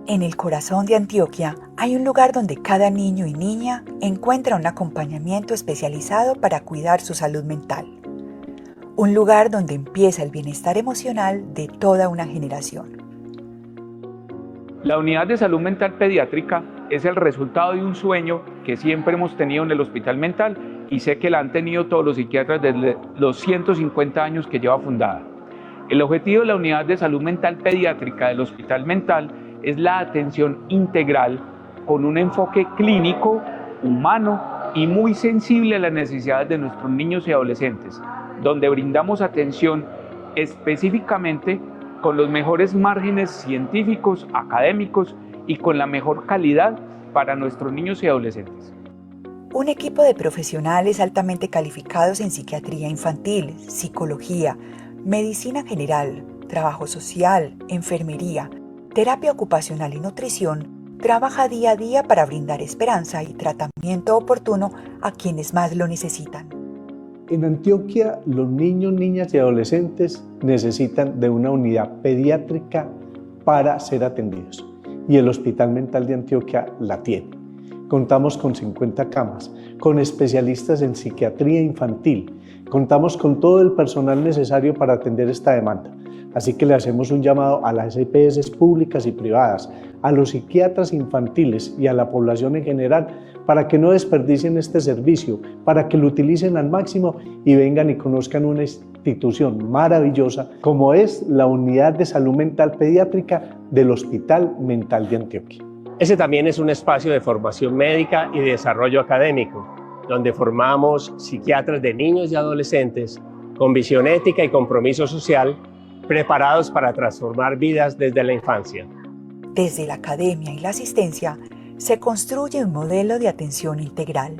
En el corazón de Antioquia hay un lugar donde cada niño y niña encuentra un acompañamiento especializado para cuidar su salud mental. Un lugar donde empieza el bienestar emocional de toda una generación. La unidad de salud mental pediátrica es el resultado de un sueño que siempre hemos tenido en el hospital mental y sé que la han tenido todos los psiquiatras desde los 150 años que lleva fundada. El objetivo de la unidad de salud mental pediátrica del hospital mental es la atención integral con un enfoque clínico, humano y muy sensible a las necesidades de nuestros niños y adolescentes, donde brindamos atención específicamente con los mejores márgenes científicos, académicos y con la mejor calidad para nuestros niños y adolescentes. Un equipo de profesionales altamente calificados en psiquiatría infantil, psicología, medicina general, trabajo social, enfermería, terapia ocupacional y nutrición trabaja día a día para brindar esperanza y tratamiento oportuno a quienes más lo necesitan. En Antioquia, los niños, niñas y adolescentes necesitan de una unidad pediátrica para ser atendidos y el Hospital Mental de Antioquia la tiene. Contamos con 50 camas, con especialistas en psiquiatría infantil, contamos con todo el personal necesario para atender esta demanda. Así que le hacemos un llamado a las EPS públicas y privadas, a los psiquiatras infantiles y a la población en general para que no desperdicien este servicio, para que lo utilicen al máximo y vengan y conozcan una institución maravillosa como es la Unidad de Salud Mental Pediátrica del Hospital Mental de Antioquia. Ese también es un espacio de formación médica y de desarrollo académico, donde formamos psiquiatras de niños y adolescentes con visión ética y compromiso social, preparados para transformar vidas desde la infancia. Desde la academia y la asistencia, se construye un modelo de atención integral.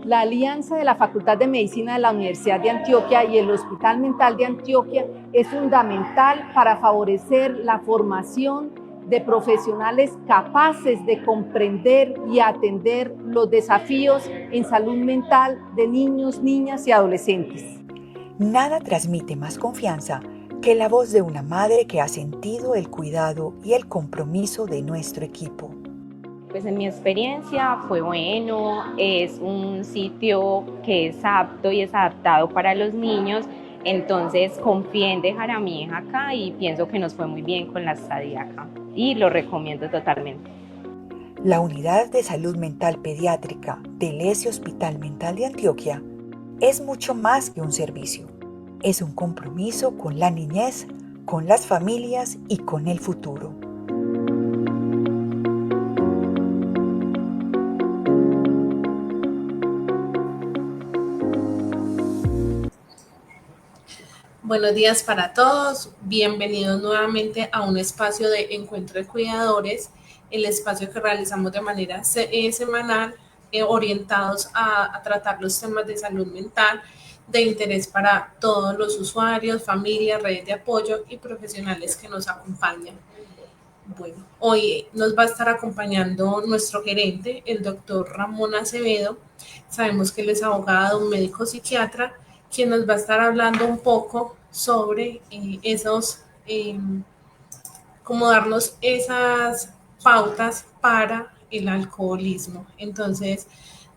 La alianza de la Facultad de Medicina de la Universidad de Antioquia y el Hospital Mental de Antioquia es fundamental para favorecer la formación de profesionales capaces de comprender y atender los desafíos en salud mental de niños, niñas y adolescentes. Nada transmite más confianza que la voz de una madre que ha sentido el cuidado y el compromiso de nuestro equipo. Pues en mi experiencia fue bueno, es un sitio que es apto y es adaptado para los niños, entonces confié en dejar a mi hija acá y pienso que nos fue muy bien con la estadía acá y lo recomiendo totalmente. La Unidad de Salud Mental Pediátrica del ESE Hospital Mental de Antioquia es mucho más que un servicio. Es un compromiso con la niñez, con las familias y con el futuro. Buenos días para todos, bienvenidos nuevamente a un espacio de encuentro de cuidadores, el espacio que realizamos de manera semanal, orientados a tratar los temas de salud mental de interés para todos los usuarios, familias, redes de apoyo y profesionales que nos acompañan. Bueno, hoy nos va a estar acompañando nuestro gerente, el doctor Ramón Acevedo. Sabemos que él es abogado, un médico psiquiatra, quien nos va a estar hablando un poco sobre cómo darnos esas pautas para el alcoholismo. Entonces,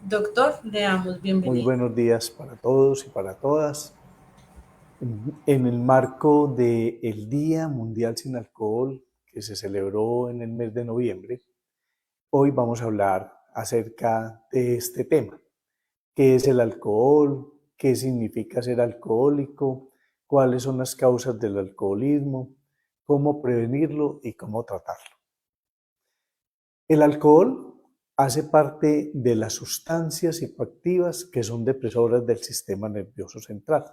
doctor, le damos bienvenida. Muy buenos días para todos y para todas. En el marco del Día Mundial Sin Alcohol, que se celebró en el mes de noviembre, hoy vamos a hablar acerca de este tema. ¿Qué es el alcohol? ¿Qué significa ser alcohólico? ¿Cuáles son las causas del alcoholismo? ¿Cómo prevenirlo y cómo tratarlo? El alcohol hace parte de las sustancias psicoactivas que son depresoras del sistema nervioso central.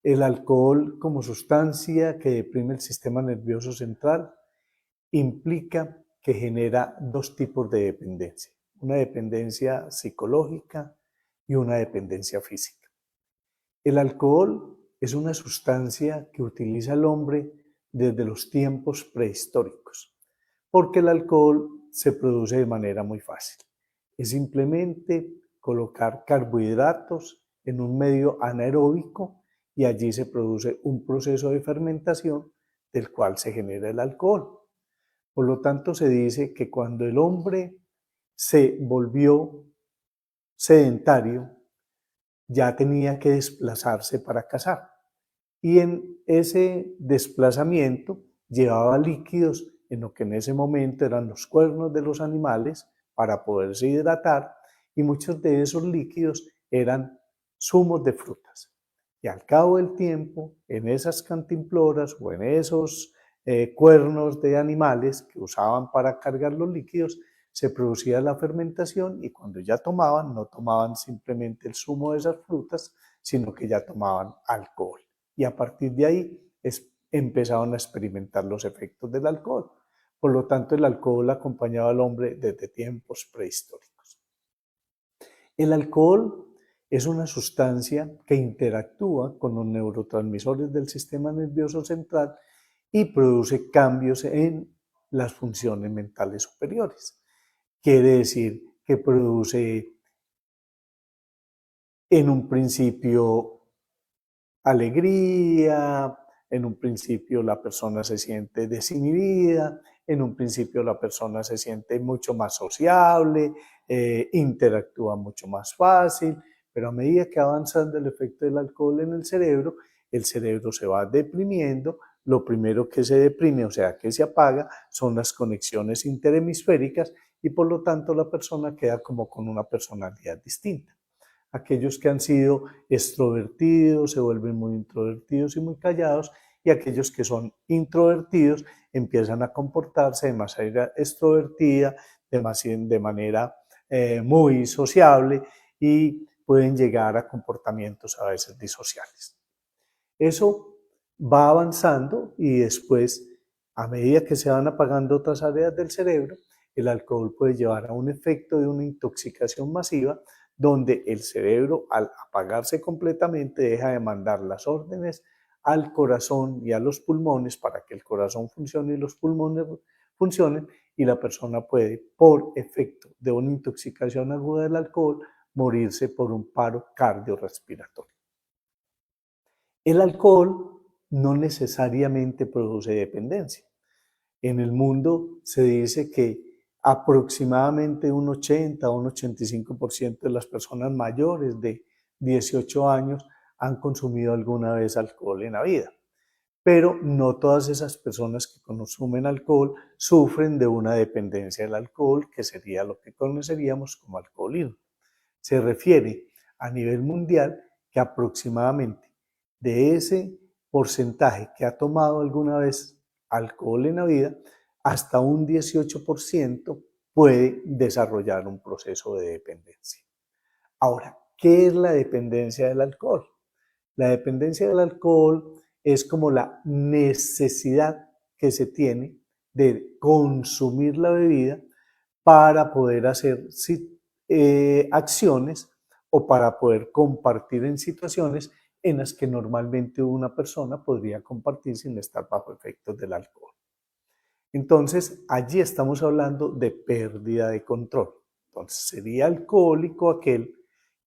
El alcohol como sustancia que deprime el sistema nervioso central implica que genera dos tipos de dependencia, una dependencia psicológica y una dependencia física. El alcohol es una sustancia que utiliza el hombre desde los tiempos prehistóricos, porque el alcohol se produce de manera muy fácil. Es simplemente colocar carbohidratos en un medio anaeróbico y allí se produce un proceso de fermentación del cual se genera el alcohol. Por lo tanto, se dice que cuando el hombre se volvió sedentario, ya tenía que desplazarse para cazar. Y en ese desplazamiento llevaba líquidos en lo que en ese momento eran los cuernos de los animales para poderse hidratar, y muchos de esos líquidos eran zumos de frutas. Y al cabo del tiempo, en esas cantimploras o en esos cuernos de animales que usaban para cargar los líquidos, se producía la fermentación, y cuando ya tomaban, no tomaban simplemente el zumo de esas frutas, sino que ya tomaban alcohol. Y a partir de ahí empezaron a experimentar los efectos del alcohol. Por lo tanto, el alcohol acompañaba al hombre desde tiempos prehistóricos. El alcohol es una sustancia que interactúa con los neurotransmisores del sistema nervioso central y produce cambios en las funciones mentales superiores. Quiere decir que produce en un principio alegría, en un principio la persona se siente desinhibida, en un principio la persona se siente mucho más sociable, interactúa mucho más fácil, pero a medida que avanza el efecto del alcohol en el cerebro se va deprimiendo. Lo primero que se deprime, o sea, que se apaga, son las conexiones interhemisféricas, y por lo tanto la persona queda como con una personalidad distinta. Aquellos que han sido extrovertidos se vuelven muy introvertidos y muy callados, y aquellos que son introvertidos empiezan a comportarse de manera extrovertida, de manera muy sociable, y pueden llegar a comportamientos a veces disociales. Eso va avanzando, y después, a medida que se van apagando otras áreas del cerebro, el alcohol puede llevar a un efecto de una intoxicación masiva, donde el cerebro, al apagarse completamente, deja de mandar las órdenes al corazón y a los pulmones para que el corazón funcione y los pulmones funcionen, y la persona puede, por efecto de una intoxicación aguda del alcohol, morirse por un paro cardiorrespiratorio. El alcohol no necesariamente produce dependencia. En el mundo se dice que aproximadamente un 80 o un 85% de las personas mayores de 18 años han consumido alguna vez alcohol en la vida. Pero no todas esas personas que consumen alcohol sufren de una dependencia del alcohol, que sería lo que conoceríamos como alcoholismo. Se refiere a nivel mundial que aproximadamente de ese porcentaje que ha tomado alguna vez alcohol en la vida, hasta un 18% puede desarrollar un proceso de dependencia. Ahora, ¿qué es la dependencia del alcohol? La dependencia del alcohol es como la necesidad que se tiene de consumir la bebida para poder hacer acciones, o para poder compartir en situaciones en las que normalmente una persona podría compartir sin estar bajo efectos del alcohol. Entonces, allí estamos hablando de pérdida de control. Entonces, sería alcohólico aquel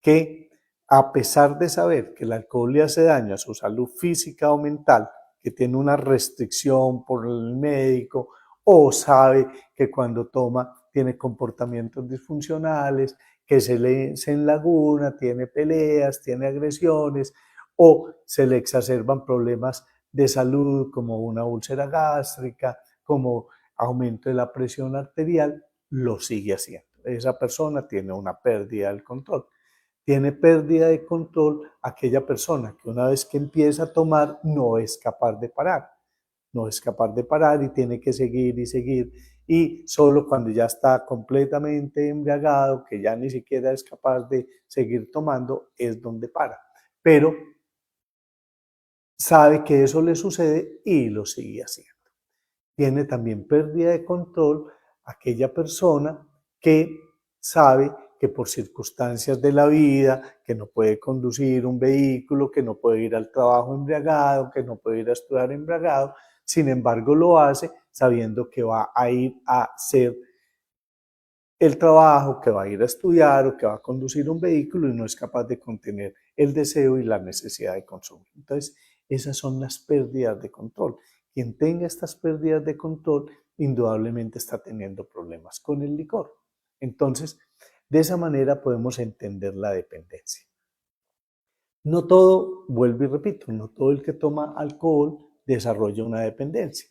que, a pesar de saber que el alcohol le hace daño a su salud física o mental, que tiene una restricción por el médico, o sabe que cuando toma tiene comportamientos disfuncionales, que se enlaguna, tiene peleas, tiene agresiones, o se le exacerban problemas de salud como una úlcera gástrica, como aumento de la presión arterial, lo sigue haciendo. Esa persona tiene una pérdida del control. Tiene pérdida de control aquella persona que una vez que empieza a tomar no es capaz de parar. No es capaz de parar y tiene que seguir y seguir. Y solo cuando ya está completamente embriagado, que ya ni siquiera es capaz de seguir tomando, es donde para. Pero sabe que eso le sucede y lo sigue haciendo. Tiene también pérdida de control aquella persona que sabe que por circunstancias de la vida, que no puede conducir un vehículo, que no puede ir al trabajo embriagado, que no puede ir a estudiar embriagado, sin embargo lo hace sabiendo que va a ir a hacer el trabajo, que va a ir a estudiar o que va a conducir un vehículo, y no es capaz de contener el deseo y la necesidad de consumir. Entonces, Esas son las pérdidas de control. Quien tenga estas pérdidas de control, indudablemente está teniendo problemas con el licor. Entonces, de esa manera podemos entender la dependencia. No todo, vuelvo y repito, no todo el que toma alcohol desarrolla una dependencia.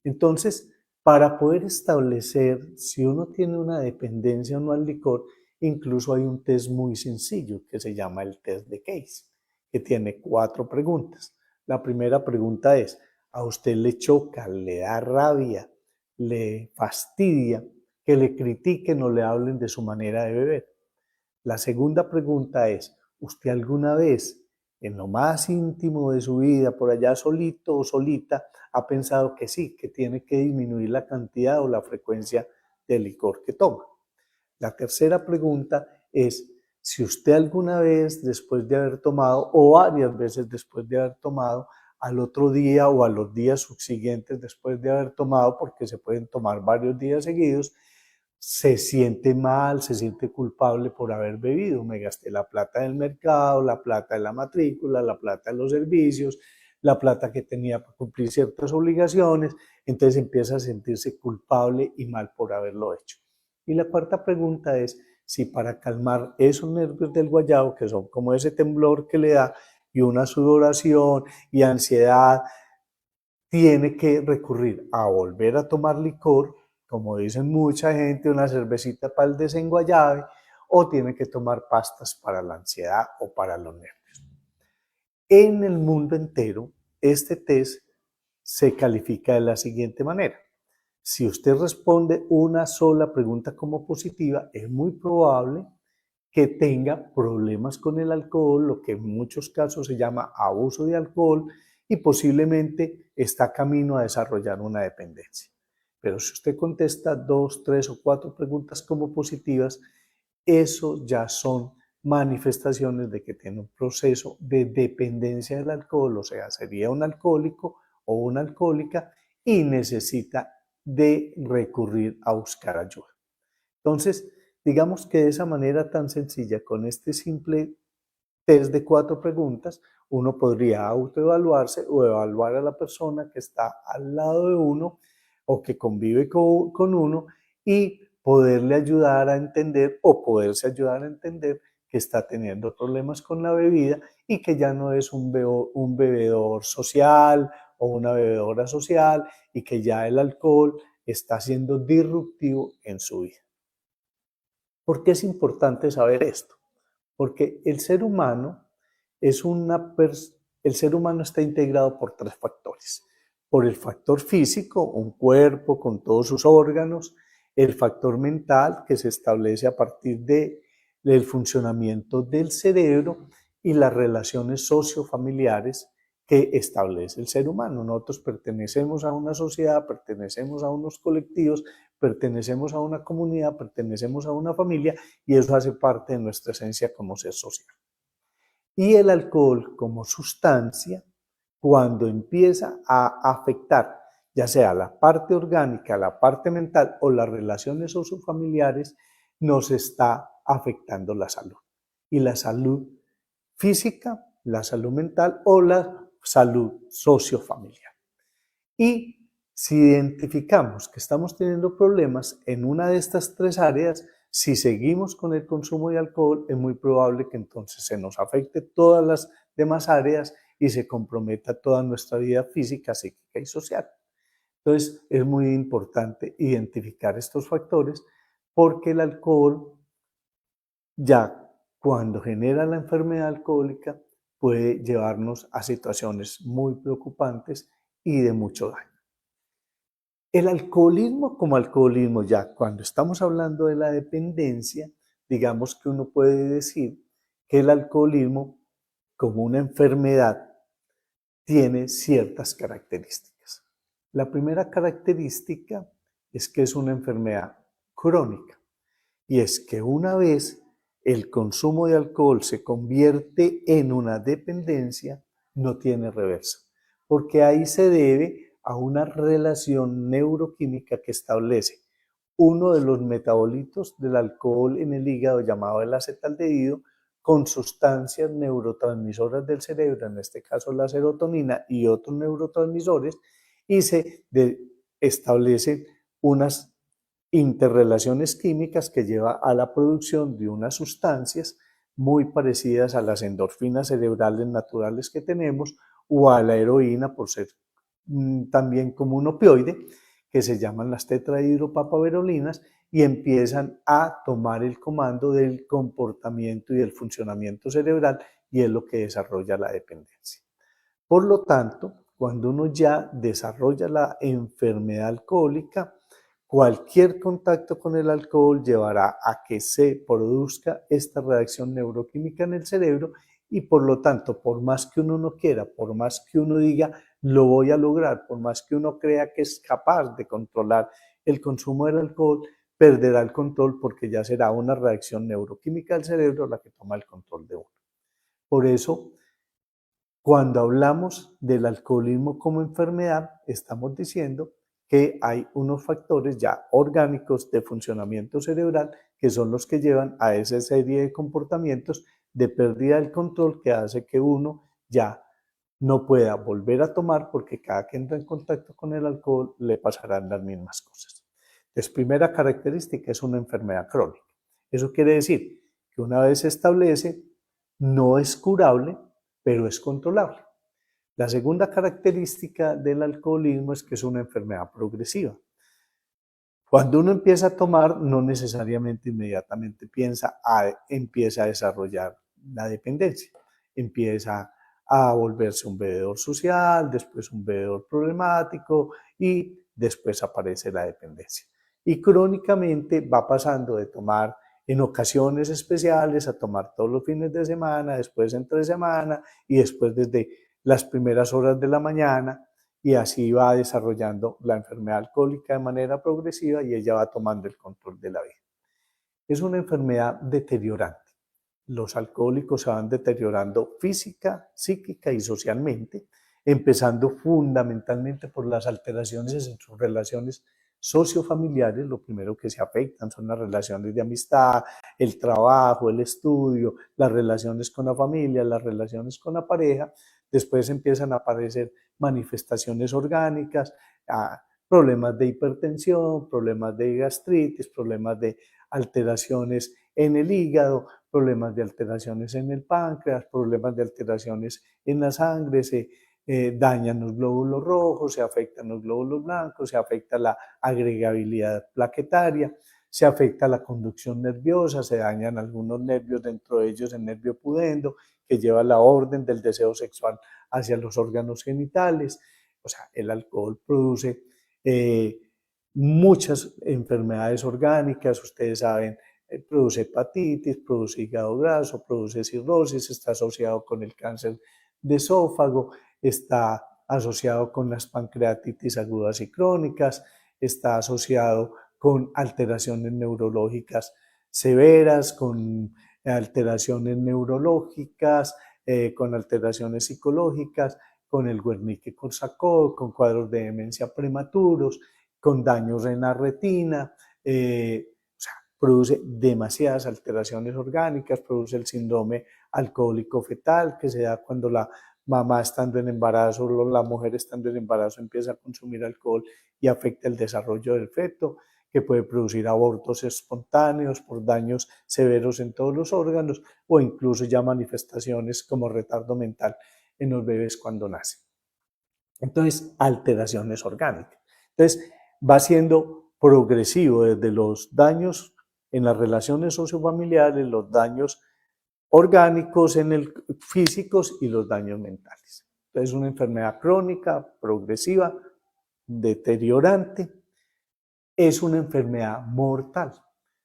Entonces, para poder establecer si uno tiene una dependencia o no al licor, incluso hay un test muy sencillo que se llama el test de Case, que tiene 4 preguntas. La primera pregunta es, ¿a usted le choca, le da rabia, le fastidia que le critiquen o le hablen de su manera de beber? La segunda pregunta es, ¿usted alguna vez en lo más íntimo de su vida, por allá solito o solita, ha pensado que sí, que tiene que disminuir la cantidad o la frecuencia de licor que toma? La tercera pregunta es, si usted alguna vez después de haber tomado o varias veces después de haber tomado, al otro día o a los días subsiguientes después de haber tomado, porque se pueden tomar varios días seguidos, se siente mal, se siente culpable por haber bebido. Me gasté la plata del mercado, la plata de la matrícula, la plata de los servicios, la plata que tenía para cumplir ciertas obligaciones, entonces empieza a sentirse culpable y mal por haberlo hecho. Y la cuarta pregunta es si para calmar esos nervios del guayabo, que son como ese temblor que le da, y una sudoración y ansiedad, tiene que recurrir a volver a tomar licor, como dicen mucha gente, una cervecita para el desenguayabe, o tiene que tomar pastas para la ansiedad o para los nervios. En el mundo entero, este test se califica de la siguiente manera. Si usted responde una sola pregunta como positiva, es muy probable que tenga problemas con el alcohol, lo que en muchos casos se llama abuso de alcohol, y posiblemente está camino a desarrollar una dependencia. Pero si usted contesta 2, 3 o 4 preguntas como positivas, eso ya son manifestaciones de que tiene un proceso de dependencia del alcohol, o sea, sería un alcohólico o una alcohólica y necesita de recurrir a buscar ayuda. Entonces, digamos que de esa manera tan sencilla, con este simple test de 4 preguntas, uno podría autoevaluarse o evaluar a la persona que está al lado de uno o que convive con uno y poderle ayudar a entender o poderse ayudar a entender que está teniendo problemas con la bebida y que ya no es un bebedor social o una bebedora social y que ya el alcohol está siendo disruptivo en su vida. ¿Por qué es importante saber esto? Porque el ser humano está integrado por 3 factores. Por el factor físico, un cuerpo con todos sus órganos, el factor mental, que se establece a partir del funcionamiento del cerebro, y las relaciones sociofamiliares que establece el ser humano. Nosotros pertenecemos a una sociedad, pertenecemos a unos colectivos, pertenecemos a una comunidad, pertenecemos a una familia, y eso hace parte de nuestra esencia como ser social. Y el alcohol como sustancia, cuando empieza a afectar ya sea la parte orgánica, la parte mental o las relaciones sociofamiliares, nos está afectando la salud. Y la salud física, la salud mental o la salud sociofamiliar. Y si identificamos que estamos teniendo problemas en una de estas 3 áreas, si seguimos con el consumo de alcohol, es muy probable que entonces se nos afecte todas las demás áreas y se comprometa toda nuestra vida física, psíquica y social. Entonces, es muy importante identificar estos factores porque el alcohol, ya cuando genera la enfermedad alcohólica, puede llevarnos a situaciones muy preocupantes y de mucho daño. El alcoholismo como alcoholismo, ya cuando estamos hablando de la dependencia, digamos que uno puede decir que el alcoholismo como una enfermedad tiene ciertas características. La primera característica es que es una enfermedad crónica, y es que una vez el consumo de alcohol se convierte en una dependencia, no tiene reversa, porque ahí se debe a una relación neuroquímica que establece uno de los metabolitos del alcohol en el hígado, llamado el acetaldehído, con sustancias neurotransmisoras del cerebro, en este caso la serotonina y otros neurotransmisores, y establecen unas interrelaciones químicas que llevan a la producción de unas sustancias muy parecidas a las endorfinas cerebrales naturales que tenemos o a la heroína por ser también como un opioide, que se llaman las tetrahidropapaverolinas, y empiezan a tomar el comando del comportamiento y del funcionamiento cerebral, y es lo que desarrolla la dependencia. Por lo tanto, cuando uno ya desarrolla la enfermedad alcohólica, cualquier contacto con el alcohol llevará a que se produzca esta reacción neuroquímica en el cerebro, y por lo tanto, por más que uno no quiera, por más que uno diga lo voy a lograr, por más que uno crea que es capaz de controlar el consumo del alcohol, perderá el control porque ya será una reacción neuroquímica del cerebro la que toma el control de uno. Por eso, cuando hablamos del alcoholismo como enfermedad, estamos diciendo que hay unos factores ya orgánicos de funcionamiento cerebral que son los que llevan a esa serie de comportamientos de pérdida del control que hace que uno ya no pueda volver a tomar, porque cada que entra en contacto con el alcohol le pasarán las mismas cosas. Entonces, primera característica, es una enfermedad crónica. Eso quiere decir que una vez se establece, no es curable, pero es controlable. La segunda característica del alcoholismo es que es una enfermedad progresiva. Cuando uno empieza a tomar, no necesariamente inmediatamente empieza a desarrollar la dependencia. Empieza a volverse un bebedor social, después un bebedor problemático y después aparece la dependencia. Y crónicamente va pasando de tomar en ocasiones especiales a tomar todos los fines de semana, después entre semana y después desde las primeras horas de la mañana, y así va desarrollando la enfermedad alcohólica de manera progresiva y ella va tomando el control de la vida. Es una enfermedad deteriorante. Los alcohólicos se van deteriorando física, psíquica y socialmente, empezando fundamentalmente por las alteraciones en sus relaciones sociofamiliares. Lo primero que se afectan son las relaciones de amistad, el trabajo, el estudio, las relaciones con la familia, las relaciones con la pareja. Después empiezan a aparecer manifestaciones orgánicas, problemas de hipertensión, problemas de gastritis, problemas de alteraciones en el hígado, problemas de alteraciones en el páncreas, problemas de alteraciones en la sangre, se dañan los glóbulos rojos, se afectan los glóbulos blancos, se afecta la agregabilidad plaquetaria, se afecta la conducción nerviosa, se dañan algunos nervios, dentro de ellos el nervio pudendo, que lleva la orden del deseo sexual hacia los órganos genitales. O sea, el alcohol produce muchas enfermedades orgánicas, ustedes saben, produce hepatitis, produce hígado graso, produce cirrosis, está asociado con el cáncer de esófago, está asociado con las pancreatitis agudas y crónicas, está asociado con alteraciones neurológicas severas, con alteraciones neurológicas, con alteraciones psicológicas, con el Wernicke-Korsakoff, con cuadros de demencia prematuros, con daños en la retina, produce demasiadas alteraciones orgánicas, produce el síndrome alcohólico fetal, que se da cuando la mamá estando en embarazo o la mujer estando en embarazo empieza a consumir alcohol y afecta el desarrollo del feto, que puede producir abortos espontáneos por daños severos en todos los órganos, o incluso ya manifestaciones como retardo mental en los bebés cuando nacen. Entonces, alteraciones orgánicas. Entonces, va siendo progresivo desde los daños en las relaciones sociofamiliares, los daños orgánicos físicos y los daños mentales. Entonces, es una enfermedad crónica, progresiva, deteriorante, es una enfermedad mortal.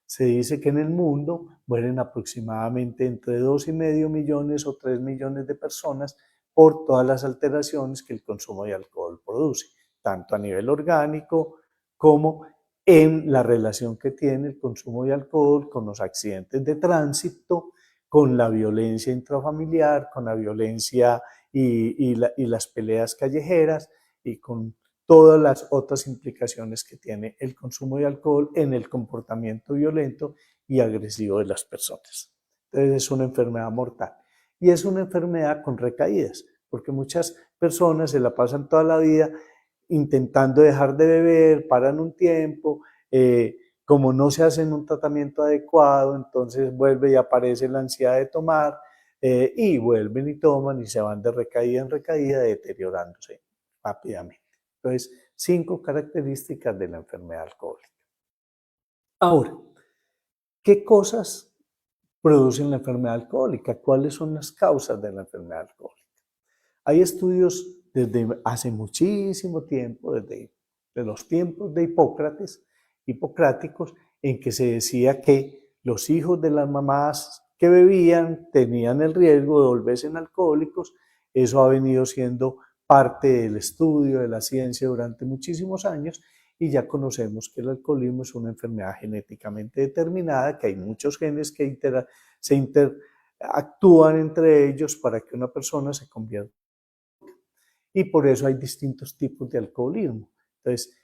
Se dice que en el mundo mueren aproximadamente entre 2,5 millones o 3 millones de personas por todas las alteraciones que el consumo de alcohol produce, tanto a nivel orgánico como en la relación que tiene el consumo de alcohol con los accidentes de tránsito, con la violencia intrafamiliar, con la violencia y las peleas callejeras, y con todas las otras implicaciones que tiene el consumo de alcohol en el comportamiento violento y agresivo de las personas. Entonces es una enfermedad mortal. Y es una enfermedad con recaídas, porque muchas personas se la pasan toda la vida intentando dejar de beber, paran un tiempo, como no se hacen un tratamiento adecuado, entonces vuelve y aparece la ansiedad de tomar, y vuelven y toman y se van de recaída en recaída, deteriorándose rápidamente. Entonces, 5 características de la enfermedad alcohólica. Ahora, ¿qué cosas producen la enfermedad alcohólica? ¿Cuáles son las causas de la enfermedad alcohólica? Hay estudios desde hace muchísimo tiempo, desde los tiempos de hipocráticos, en que se decía que los hijos de las mamás que bebían tenían el riesgo de volverse alcohólicos. Eso ha venido siendo parte del estudio de la ciencia durante muchísimos años y ya conocemos que el alcoholismo es una enfermedad genéticamente determinada, que hay muchos genes que se interactúan entre ellos para que una persona se convierta. Y por eso hay distintos tipos de alcoholismo. Entonces,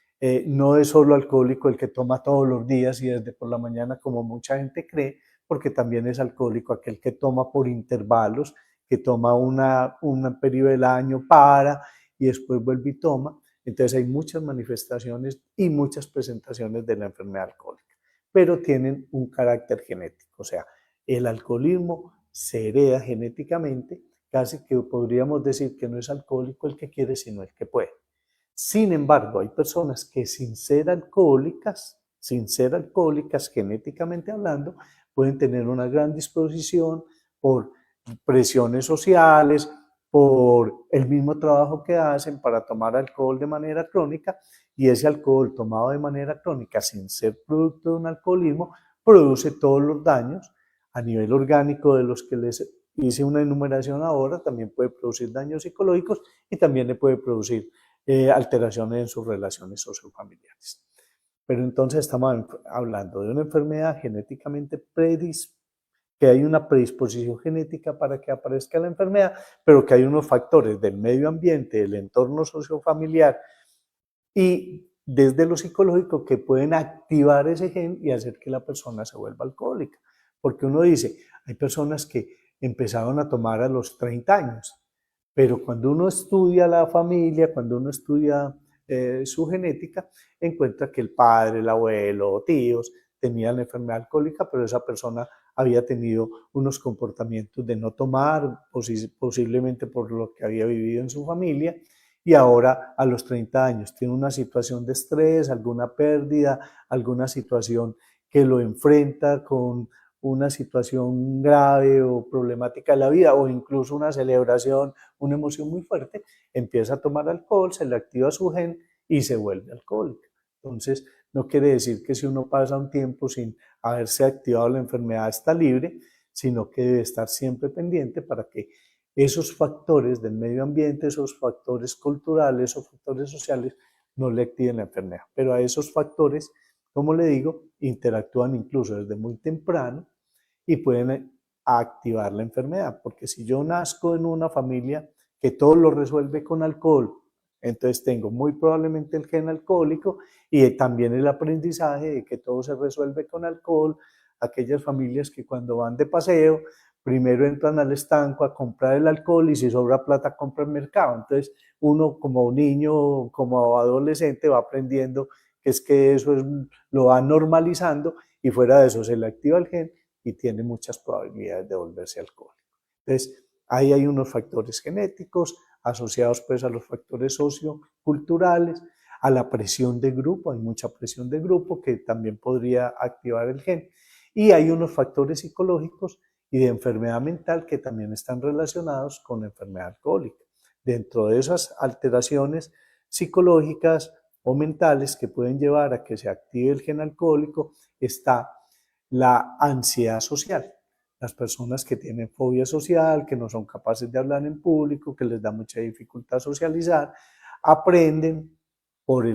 no es solo alcohólico el que toma todos los días y desde por la mañana, como mucha gente cree, porque también es alcohólico aquel que toma por intervalos, que toma un periodo del año, para y después vuelve y toma. Entonces hay muchas manifestaciones y muchas presentaciones de la enfermedad alcohólica, pero tienen un carácter genético. O sea, el alcoholismo se hereda genéticamente, casi que podríamos decir que no es alcohólico el que quiere, sino el que puede. Sin embargo, hay personas que sin ser alcohólicas genéticamente hablando, pueden tener una gran disposición por presiones sociales, por el mismo trabajo que hacen para tomar alcohol de manera crónica, y ese alcohol tomado de manera crónica sin ser producto de un alcoholismo produce todos los daños a nivel orgánico de los que les hice una enumeración ahora. También puede producir daños psicológicos y también le puede producir alteraciones en sus relaciones sociofamiliares. Pero entonces estamos hablando de una enfermedad genéticamente que hay una predisposición genética para que aparezca la enfermedad, pero que hay unos factores del medio ambiente, del entorno sociofamiliar y desde lo psicológico que pueden activar ese gen y hacer que la persona se vuelva alcohólica. Porque uno dice, hay personas que empezaron a tomar a los 30 años, pero cuando uno estudia la familia, cuando uno estudia su genética, encuentra que el padre, el abuelo, tíos tenían la enfermedad alcohólica, pero esa persona había tenido unos comportamientos de no tomar, posiblemente por lo que había vivido en su familia, y ahora a los 30 años tiene una situación de estrés, alguna pérdida, alguna situación que lo enfrenta con una situación grave o problemática de la vida, o incluso una celebración, una emoción muy fuerte, empieza a tomar alcohol, se le activa su gen y se vuelve alcohólico. Entonces, no quiere decir que si uno pasa un tiempo sin haberse activado la enfermedad está libre, sino que debe estar siempre pendiente para que esos factores del medio ambiente, esos factores culturales o factores sociales no le activen la enfermedad. Pero a esos factores, como le digo, interactúan incluso desde muy temprano y pueden activar la enfermedad. Porque si yo nazco en una familia que todo lo resuelve con alcohol, entonces tengo muy probablemente el gen alcohólico y también el aprendizaje de que todo se resuelve con alcohol. Aquellas familias que cuando van de paseo, primero entran al estanco a comprar el alcohol y si sobra plata compra el mercado. Entonces uno como niño, como adolescente va aprendiendo que eso lo va normalizando y fuera de eso se le activa el gen y tiene muchas probabilidades de volverse alcohólico. Entonces ahí hay unos factores genéticos asociados pues a los factores socioculturales, a la presión de grupo, hay mucha presión de grupo que también podría activar el gen, y hay unos factores psicológicos y de enfermedad mental que también están relacionados con la enfermedad alcohólica. Dentro de esas alteraciones psicológicas o mentales que pueden llevar a que se active el gen alcohólico está la ansiedad social. Las personas que tienen fobia social, que no son capaces de hablar en público, que les da mucha dificultad socializar, aprenden por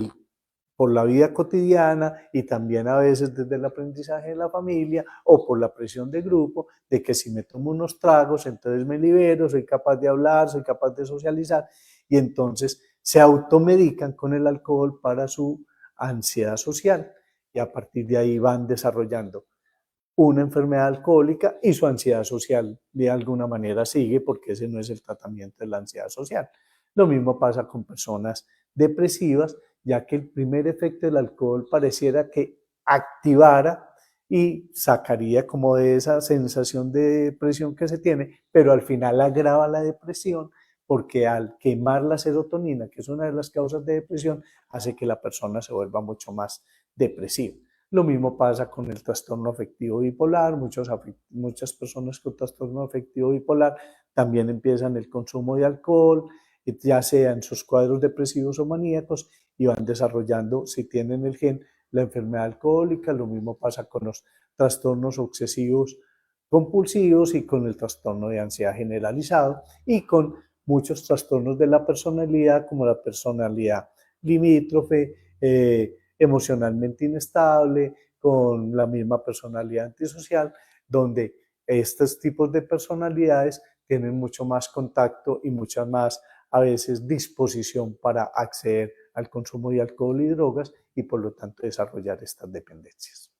la vida cotidiana y también a veces desde el aprendizaje de la familia o por la presión de grupo, de que si me tomo unos tragos, entonces me libero, soy capaz de hablar, soy capaz de socializar, y entonces se automedican con el alcohol para su ansiedad social y a partir de ahí van desarrollando una enfermedad alcohólica y su ansiedad social de alguna manera sigue, porque ese no es el tratamiento de la ansiedad social. Lo mismo pasa con personas depresivas, ya que el primer efecto del alcohol pareciera que activara y sacaría como de esa sensación de depresión que se tiene, pero al final agrava la depresión porque al quemar la serotonina, que es una de las causas de depresión, hace que la persona se vuelva mucho más depresiva. Lo mismo pasa con el trastorno afectivo bipolar. Muchas personas con trastorno afectivo bipolar también empiezan el consumo de alcohol, ya sea en sus cuadros depresivos o maníacos, y van desarrollando, si tienen el gen, la enfermedad alcohólica. Lo mismo pasa con los trastornos obsesivos compulsivos y con el trastorno de ansiedad generalizado y con muchos trastornos de la personalidad, como la personalidad limítrofe, emocionalmente inestable, con la misma personalidad antisocial, donde estos tipos de personalidades tienen mucho más contacto y mucha más, a veces, disposición para acceder al consumo de alcohol y drogas y por lo tanto desarrollar estas dependencias.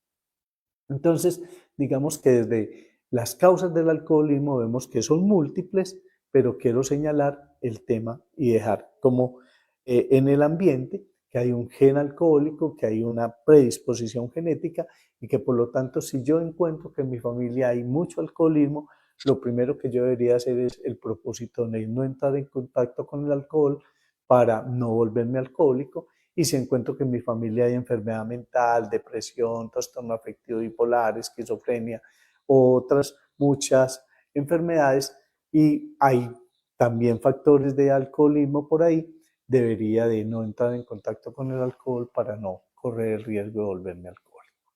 Entonces, digamos que desde las causas del alcoholismo vemos que son múltiples, pero quiero señalar el tema y dejar como en el ambiente que hay un gen alcohólico, que hay una predisposición genética y que por lo tanto si yo encuentro que en mi familia hay mucho alcoholismo, lo primero que yo debería hacer es el propósito de no entrar en contacto con el alcohol para no volverme alcohólico. Y si encuentro que en mi familia hay enfermedad mental, depresión, trastorno afectivo bipolar, esquizofrenia, otras muchas enfermedades, y hay también factores de alcoholismo por ahí, debería de no entrar en contacto con el alcohol para no correr el riesgo de volverme alcohólico.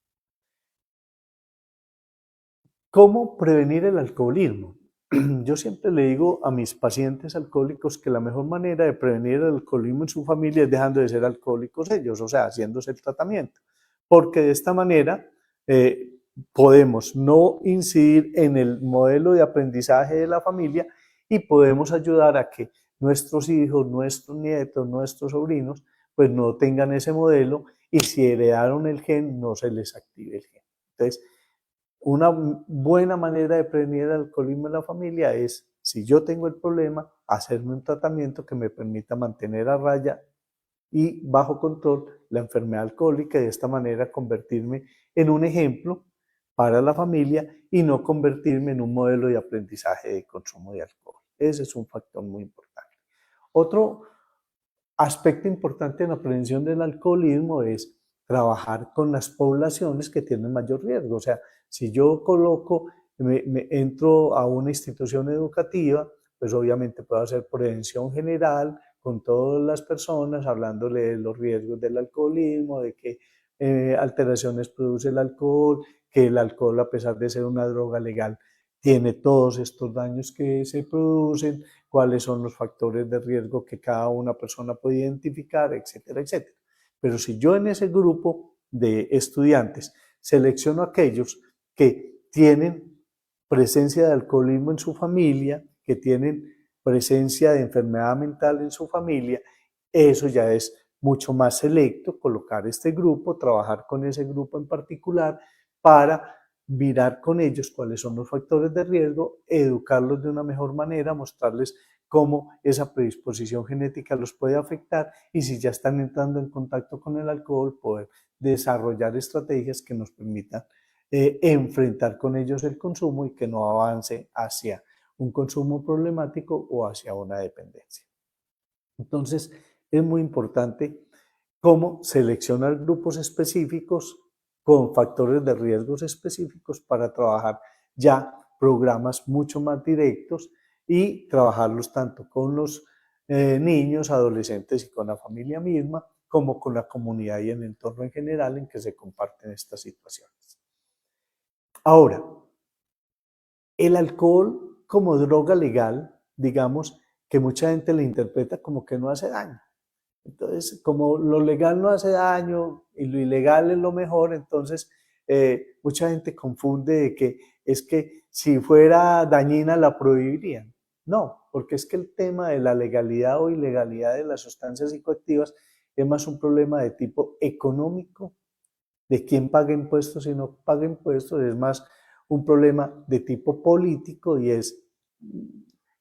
¿Cómo prevenir el alcoholismo? Yo siempre le digo a mis pacientes alcohólicos que la mejor manera de prevenir el alcoholismo en su familia es dejando de ser alcohólicos ellos, o sea, haciéndose el tratamiento, porque de esta manera podemos no incidir en el modelo de aprendizaje de la familia y podemos ayudar a que nuestros hijos, nuestros nietos, nuestros sobrinos, pues no tengan ese modelo y si heredaron el gen, no se les active el gen. Entonces, una buena manera de prevenir el alcoholismo en la familia es, si yo tengo el problema, hacerme un tratamiento que me permita mantener a raya y bajo control la enfermedad alcohólica y de esta manera convertirme en un ejemplo para la familia y no convertirme en un modelo de aprendizaje de consumo de alcohol. Ese es un factor muy importante. Otro aspecto importante en la prevención del alcoholismo es trabajar con las poblaciones que tienen mayor riesgo. O sea, si yo entro a una institución educativa, pues obviamente puedo hacer prevención general con todas las personas, hablándole de los riesgos del alcoholismo, de qué alteraciones produce el alcohol, que el alcohol, a pesar de ser una droga legal, tiene todos estos daños que se producen, cuáles son los factores de riesgo que cada una persona puede identificar, etcétera, etcétera. Pero si yo en ese grupo de estudiantes selecciono aquellos que tienen presencia de alcoholismo en su familia, que tienen presencia de enfermedad mental en su familia, eso ya es mucho más selecto, colocar este grupo, trabajar con ese grupo en particular para mirar con ellos cuáles son los factores de riesgo, educarlos de una mejor manera, mostrarles cómo esa predisposición genética los puede afectar y si ya están entrando en contacto con el alcohol, poder desarrollar estrategias que nos permitan enfrentar con ellos el consumo y que no avance hacia un consumo problemático o hacia una dependencia. Entonces, es muy importante cómo seleccionar grupos específicos con factores de riesgos específicos para trabajar ya programas mucho más directos y trabajarlos tanto con los niños, adolescentes y con la familia misma, como con la comunidad y el entorno en general en que se comparten estas situaciones. Ahora, el alcohol como droga legal, digamos que mucha gente le interpreta como que no hace daño. Entonces, como lo legal no hace daño y lo ilegal es lo mejor, entonces mucha gente confunde de que es que si fuera dañina la prohibirían. No, porque es que el tema de la legalidad o ilegalidad de las sustancias psicoactivas es más un problema de tipo económico de quién paga impuestos y no paga impuestos, es más un problema de tipo político y es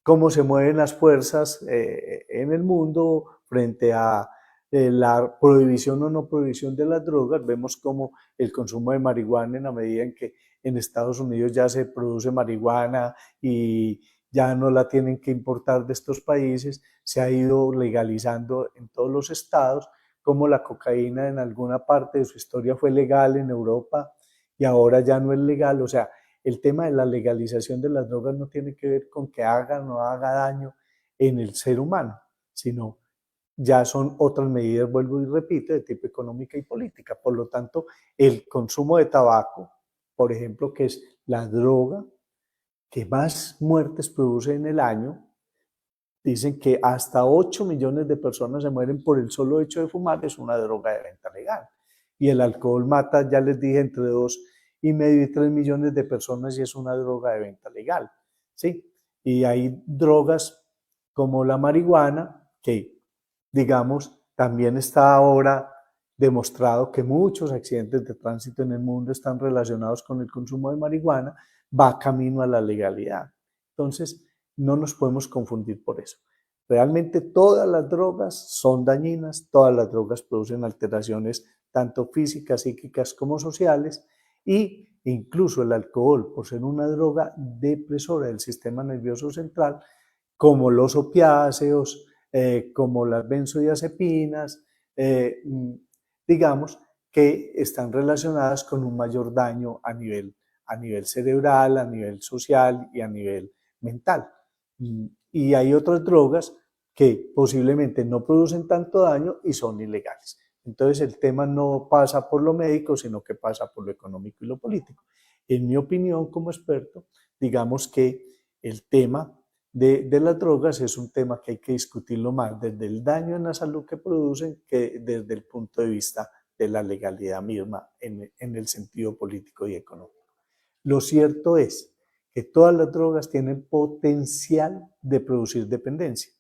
cómo se mueven las fuerzas en el mundo frente a la prohibición o no prohibición de las drogas. Vemos como el consumo de marihuana, en la medida en que en Estados Unidos ya se produce marihuana y ya no la tienen que importar de estos países, se ha ido legalizando en todos los estados, como la cocaína en alguna parte de su historia fue legal en Europa y ahora ya no es legal. O sea, el tema de la legalización de las drogas no tiene que ver con que haga o no haga daño en el ser humano, sino ya son otras medidas, vuelvo y repito, de tipo económica y política. Por lo tanto, el consumo de tabaco, por ejemplo, que es la droga que más muertes produce en el año, dicen que hasta 8 millones de personas se mueren por el solo hecho de fumar, es una droga de venta legal. Y el alcohol mata, ya les dije, entre 2,5 y 3 millones de personas y es una droga de venta legal. ¿Sí? Y hay drogas como la marihuana, que digamos, también está ahora demostrado que muchos accidentes de tránsito en el mundo están relacionados con el consumo de marihuana, va camino a la legalidad. Entonces, no nos podemos confundir por eso. Realmente todas las drogas son dañinas, todas las drogas producen alteraciones tanto físicas, psíquicas como sociales, y incluso el alcohol, por ser una droga depresora del sistema nervioso central, como los opiáceos, como las benzodiazepinas, digamos que están relacionadas con un mayor daño a nivel cerebral, a nivel social y a nivel mental. Y hay otras drogas que posiblemente no producen tanto daño y son ilegales. Entonces el tema no pasa por lo médico, sino que pasa por lo económico y lo político. En mi opinión, como experto, digamos que el tema de las drogas es un tema que hay que discutirlo más desde el daño en la salud que producen que desde el punto de vista de la legalidad misma en el sentido político y económico. Lo cierto es que todas las drogas tienen potencial de producir dependencia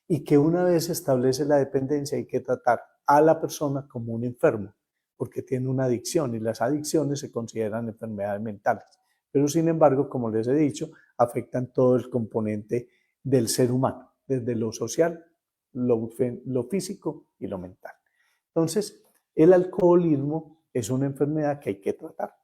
y que una vez se establece la dependencia hay que tratar a la persona como un enfermo porque tiene una adicción y las adicciones se consideran enfermedades mentales. Pero sin embargo, como les he dicho, afectan todo el componente del ser humano, desde lo social, lo físico y lo mental. Entonces, el alcoholismo es una enfermedad que hay que tratar.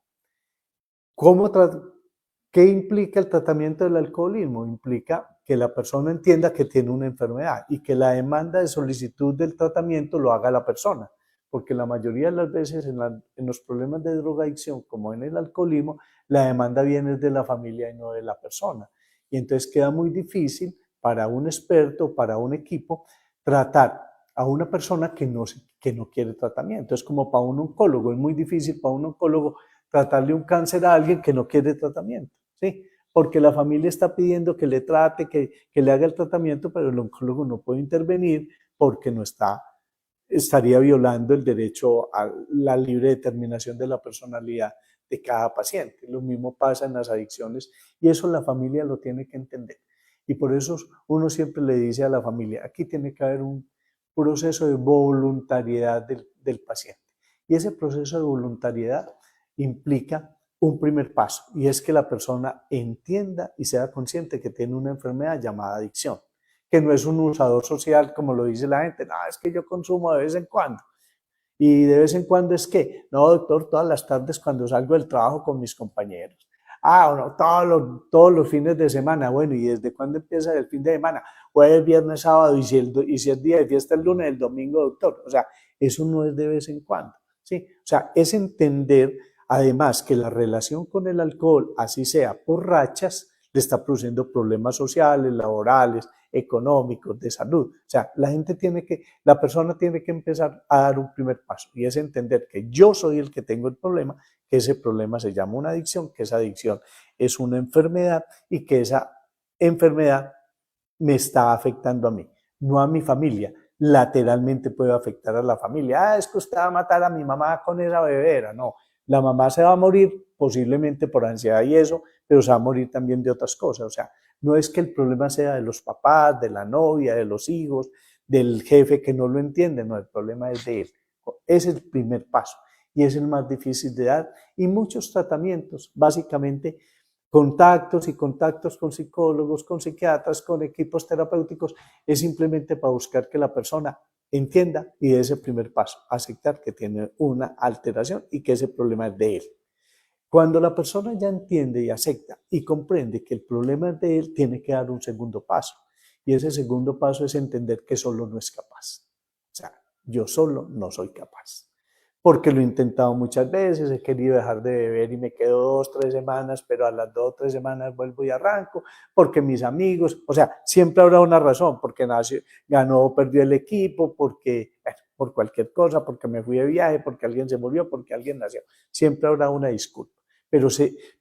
¿Qué implica el tratamiento del alcoholismo? Implica que la persona entienda que tiene una enfermedad y que la demanda de solicitud del tratamiento lo haga la persona, porque la mayoría de las veces en los problemas de drogadicción, como en el alcoholismo, la demanda viene de la familia y no de la persona. Y entonces queda muy difícil para un experto, para un equipo, tratar a una persona que no quiere tratamiento. Es como para un oncólogo, es muy difícil para un oncólogo tratarle un cáncer a alguien que no quiere tratamiento, ¿sí? Porque la familia está pidiendo que le trate, que le haga el tratamiento, pero el oncólogo no puede intervenir porque estaría violando el derecho a la libre determinación de la personalidad de cada paciente. Lo mismo pasa en las adicciones y eso la familia lo tiene que entender. Y por eso uno siempre le dice a la familia, aquí tiene que haber un proceso de voluntariedad del paciente. Y ese proceso de voluntariedad implica un primer paso y es que la persona entienda y sea consciente que tiene una enfermedad llamada adicción, que no es un usador social como lo dice la gente, no, es que yo consumo de vez en cuando. Y de vez en cuando es que, no, doctor, todas las tardes cuando salgo del trabajo con mis compañeros. Ah, no, todos los fines de semana. Bueno, ¿y desde cuándo empieza el fin de semana? Jueves, viernes, sábado, y si es día de fiesta el lunes, el domingo, doctor. O sea, eso no es de vez en cuando, ¿sí? O sea, es entender además que la relación con el alcohol, así sea por rachas, le está produciendo problemas sociales, laborales, económicos, de salud. O sea, la persona tiene que empezar a dar un primer paso y es entender que yo soy el que tengo el problema, que ese problema se llama una adicción, que esa adicción es una enfermedad y que esa enfermedad me está afectando a mí, no a mi familia. Lateralmente puede afectar a la familia. Ah, es que usted va a matar a mi mamá con esa bebera. No, la mamá se va a morir posiblemente por ansiedad y eso, pero se va a morir también de otras cosas. O sea, no es que el problema sea de los papás, de la novia, de los hijos, del jefe que no lo entiende, no, el problema es de él. Ese es el primer paso. y es el más difícil de dar. Y muchos tratamientos, básicamente contactos y contactos con psicólogos, con psiquiatras, con equipos terapéuticos, es simplemente para buscar que la persona entienda y dé ese primer paso, aceptar que tiene una alteración y que ese problema es de él. Cuando la persona ya entiende y acepta y comprende que el problema es de él, tiene que dar un segundo paso. Y ese segundo paso es entender que solo no es capaz. O sea, yo solo no soy capaz. Porque lo he intentado muchas veces, he querido dejar de beber y me quedo 2, 3 semanas, pero a las 2 o 3 semanas vuelvo y arranco, porque mis amigos, o sea, siempre habrá una razón, porque ganó o perdió el equipo, porque, bueno, por cualquier cosa, porque me fui de viaje, porque alguien se murió, porque alguien nació. Siempre habrá una disculpa.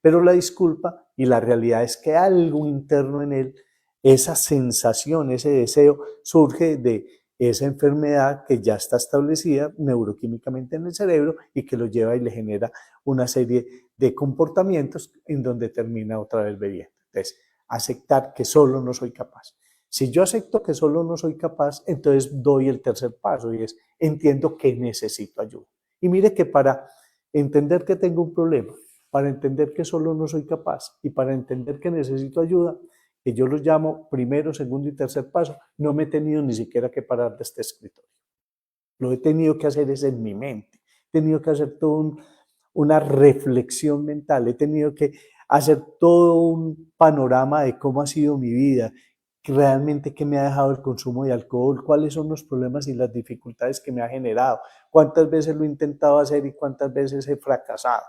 Pero la disculpa y la realidad es que algo interno en él, esa sensación, ese deseo, surge de esa enfermedad que ya está establecida neuroquímicamente en el cerebro y que lo lleva y le genera una serie de comportamientos en donde termina otra vez bebiendo. Entonces, aceptar que solo no soy capaz. Si yo acepto que solo no soy capaz, entonces doy el tercer paso y es entiendo que necesito ayuda. Y mire que para entender que tengo un problema, para entender que solo no soy capaz y para entender que necesito ayuda, que yo los llamo primero, segundo y tercer paso, no me he tenido ni siquiera que parar de este escritorio. Lo he tenido que hacer es en mi mente. He tenido que hacer toda una reflexión mental. He tenido que hacer todo un panorama de cómo ha sido mi vida, realmente qué me ha dejado el consumo de alcohol, cuáles son los problemas y las dificultades que me ha generado, cuántas veces lo he intentado hacer y cuántas veces he fracasado.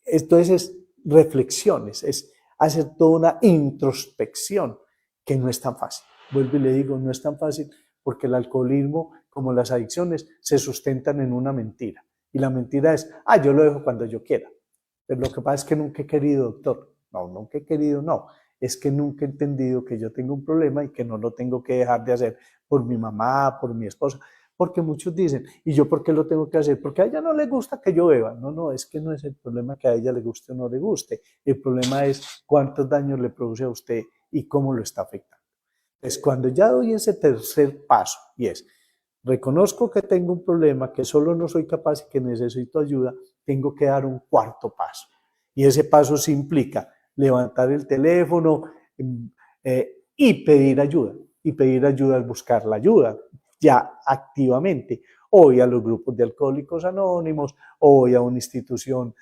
Entonces es reflexiones, es hacer toda una introspección que no es tan fácil. Vuelvo y le digo, no es tan fácil porque el alcoholismo, como las adicciones, se sustentan en una mentira. Y la mentira es, yo lo dejo cuando yo quiera. Pero lo que pasa es que nunca he querido, doctor. No, nunca he querido, no. Es que nunca he entendido que yo tengo un problema y que no lo tengo que dejar de hacer por mi mamá, por mi esposa. Porque muchos dicen, ¿y yo por qué lo tengo que hacer? Porque a ella no le gusta que yo beba. No, es que no es el problema que a ella le guste o no le guste. El problema es cuántos daños le produce a usted y cómo lo está afectando. Entonces, cuando ya doy ese tercer paso, y es, reconozco que tengo un problema, que solo no soy capaz y que necesito ayuda, tengo que dar un cuarto paso. Y ese paso sí implica levantar el teléfono y pedir ayuda. Y pedir ayuda es buscar la ayuda ya activamente. Voy a los grupos de alcohólicos anónimos, o voy a una institución,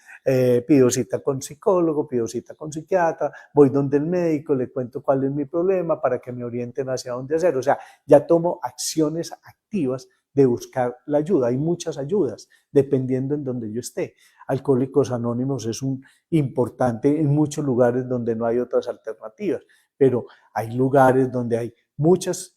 pido cita con psicólogo, pido cita con psiquiatra, voy donde el médico, le cuento cuál es mi problema para que me orienten hacia dónde hacer. O sea, ya tomo acciones activas de buscar la ayuda. Hay muchas ayudas, dependiendo en donde yo esté. Alcohólicos Anónimos es importante en muchos lugares donde no hay otras alternativas, pero hay lugares donde hay muchas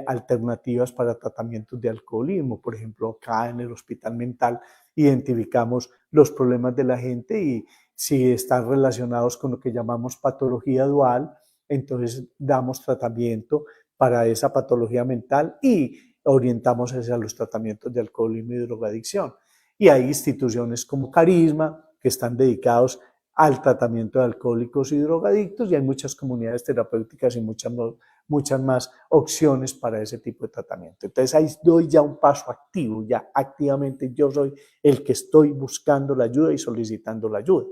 alternativas para tratamientos de alcoholismo. Por ejemplo, acá en el hospital mental identificamos los problemas de la gente y si están relacionados con lo que llamamos patología dual, entonces damos tratamiento para esa patología mental y orientamos hacia los tratamientos de alcoholismo y drogadicción. Y hay instituciones como Carisma que están dedicados al tratamiento de alcohólicos y drogadictos y hay muchas comunidades terapéuticas y muchas más opciones para ese tipo de tratamiento. Entonces ahí doy ya un paso activo, ya activamente yo soy el que estoy buscando la ayuda y solicitando la ayuda.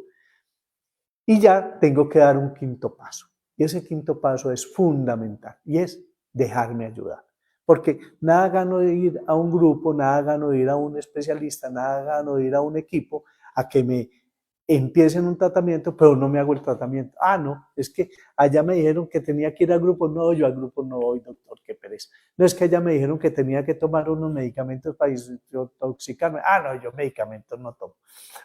Y ya tengo que dar un quinto paso. Y ese quinto paso es fundamental y es dejarme ayudar. Porque nada gano de ir a un grupo, nada gano de ir a un especialista, nada gano de ir a un equipo a que me empiecen un tratamiento, pero no me hago el tratamiento. No, es que allá me dijeron que tenía que ir al grupo. No, yo al grupo no voy, doctor, qué pereza. No, es que allá me dijeron que tenía que tomar unos medicamentos para desintoxicarme. No, yo medicamentos no tomo.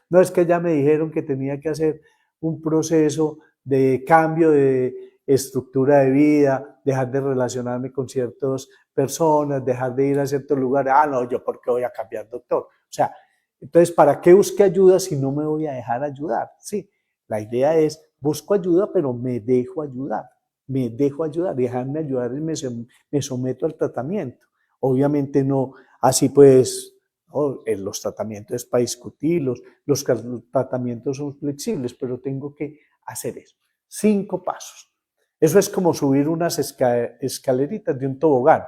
No, es que allá me dijeron que tenía que hacer un proceso de cambio de estructura de vida, dejar de relacionarme con ciertas personas, dejar de ir a ciertos lugares. No, yo ¿por qué voy a cambiar, doctor? O sea, entonces, ¿para qué busque ayuda si no me voy a dejar ayudar? Sí, la idea es, busco ayuda, pero me dejo ayudar, dejarme ayudar y me someto al tratamiento. Obviamente no, así pues, ¿no? Los tratamientos es para discutirlos, los tratamientos son flexibles, pero tengo que hacer eso. 5 pasos. Eso es como subir unas escaleritas de un tobogán.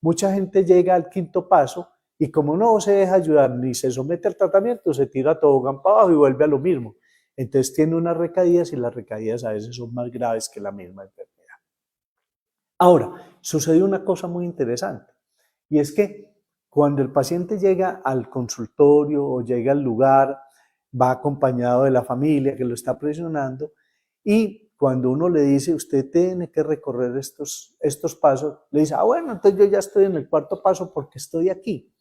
Mucha gente llega al quinto paso Y como no se deja ayudar ni se somete al tratamiento, se tira tobogán para abajo y vuelve a lo mismo. Entonces tiene unas recaídas y las recaídas a veces son más graves que la misma enfermedad. Ahora, sucede una cosa muy interesante y es que cuando el paciente llega al consultorio o llega al lugar, va acompañado de la familia que lo está presionando y cuando uno le dice, usted tiene que recorrer estos pasos, le dice, bueno, entonces yo ya estoy en el cuarto paso porque estoy aquí.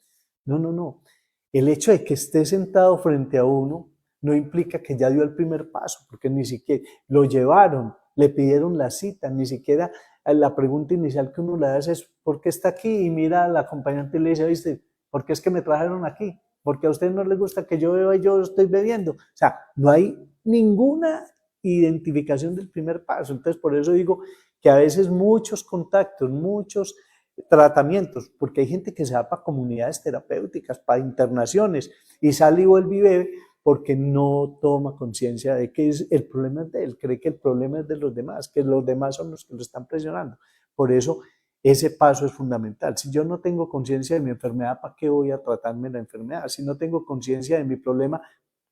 No, no, no. El hecho de que esté sentado frente a uno no implica que ya dio el primer paso, porque ni siquiera lo llevaron, le pidieron la cita, ni siquiera la pregunta inicial que uno le hace es ¿por qué está aquí? Y mira al acompañante y le dice, ¿viste? ¿Por qué es que me trajeron aquí? Porque a usted no le gusta que yo beba y yo estoy bebiendo. O sea, no hay ninguna identificación del primer paso. Entonces, por eso digo que a veces muchos contactos, muchos tratamientos, porque hay gente que se va para comunidades terapéuticas, para internaciones, y sale y vuelve y bebe porque no toma conciencia de que el problema es de él, cree que el problema es de los demás, que los demás son los que lo están presionando. Por eso ese paso es fundamental. Si yo no tengo conciencia de mi enfermedad, ¿para qué voy a tratarme la enfermedad? Si no tengo conciencia de mi problema,